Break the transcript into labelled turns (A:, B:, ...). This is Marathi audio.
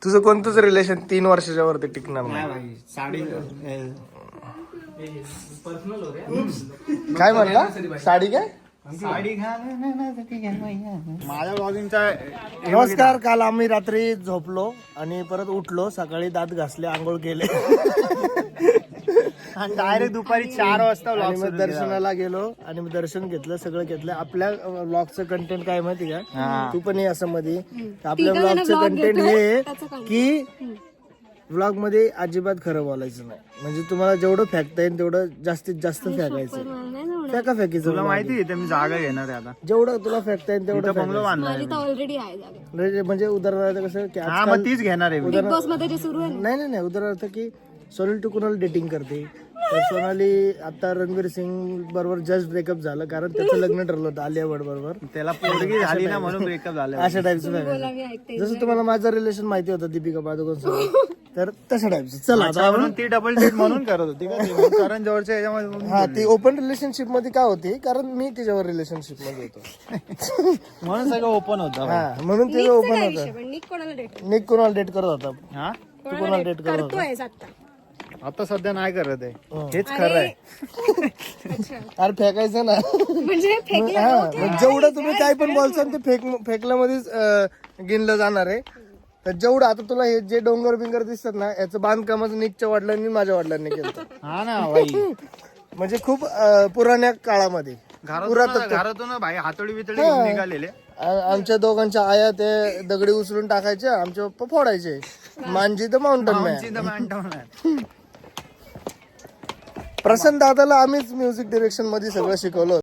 A: तुझं कोणतंच रिलेशन 3 वर्षाच्या वरती टिकणार नाही.
B: भाई साडी
A: काय म्हणला? साडी काय?
B: साडी माझ्या ब्लॉगिंगचा
A: नमस्कार. काल आम्ही रात्री झोपलो आणि परत उठलो, सकाळी दात घासले, आंघोळ केले
B: आणि डायरेक्ट दुपारी 4 वाजता
A: आणि
B: ब्लॉग
A: मग दर्शनाला गेलो आणि मग दर्शन घेतलं, सगळं घेतलं. आपल्या ब्लॉगचं कंटेंट काय माहिती का? तू पण ये असं मध्ये. आपल्या ब्लॉगचं कंटेंट हे की व्लॉग मध्ये अजिबात खरं बोलायचं नाही. म्हणजे तुम्हाला जेवढं फेकता येईल तेवढं जास्तीत जास्त फेकायचं. फेकाफेकीचं
B: तुला माहिती आहे मी जागा घेणार आहे आता.
A: जेवढं तुला फेकता येईल तेवढं
B: बंगलो बांधणार
C: माझी तर ऑलरेडी आहे जागा.
A: म्हणजे उदाहरणार्थ कसं की
B: हा
A: आजकाल
B: मग तीच घेणार आहे मी.
C: बिग बॉस मध्ये जे सुरू आहे ना,
A: नाही उदाहरणार्थ की सोनल टू कुणाल डेटिंग करते, तर सोनाली आता रणवीर सिंग बरोबर जस्ट ब्रेकअप झालं कारण त्याचं लग्न ठरलं होतं आलिया भट बरोबर.
B: त्याला पोरगी झाली ना म्हणून ब्रेकअप झालं.
A: अशा टाईपचं
C: बोला मी ऐकते.
A: जसं तुम्हाला माझं रिलेशन माहिती होतं दीपिका पादुकोण सोबत, तर तशा टाईपचं. चला आता
B: म्हणून ती डबल डेट म्हणून करत होती का ती? म्हणून करण जवळच्या याच्यामध्ये
A: हा, ती ओपन रिलेशनशिप मध्ये का होती? कारण मी तिच्यावर रिलेशनशिप मध्ये होतो.
B: म्हणून सगळं ओपन होतं.
A: हा, म्हणून तिचं ओपन
C: काय
A: होतं.
C: विषय, पण निक कोणाला डेट
A: निक कुणाला डेट करत होता.
B: हा
A: तू कोणाला डेट करत होता?
C: करतोय आता.
B: आता सध्या नाही करत आहे. हेच खरं आहे.
C: अच्छा,
A: अरे फेकायचं ना.
C: म्हणजे फेकलं.
A: हा, मग जेवढं तुम्ही काय पण बोलसान ते फेकल्यामध्येच गिनलं जाणार आहे. तर जेवढं आता तुला हे जे डोंगर बिंगर दिसतात ना, याचं बांधकामाचं निकच्या वडिलांनी माझ्या वडिलांनी केलं.
B: हा ना भाई.
A: म्हणजे खूप पुराण्या काळामध्ये
B: घरातून भाई हातोडी बितोडी घेऊन निघालेले.
A: आमच्या दोघांच्या आया ते दगडी उचलून टाकायच्या, आमचे पप्पा फोडायचे. मांजी द माउंटन मॅन. प्रसन्न दादाला आम्हीच म्युझिक डिरेक्शन मध्ये सगळं शिकवलं.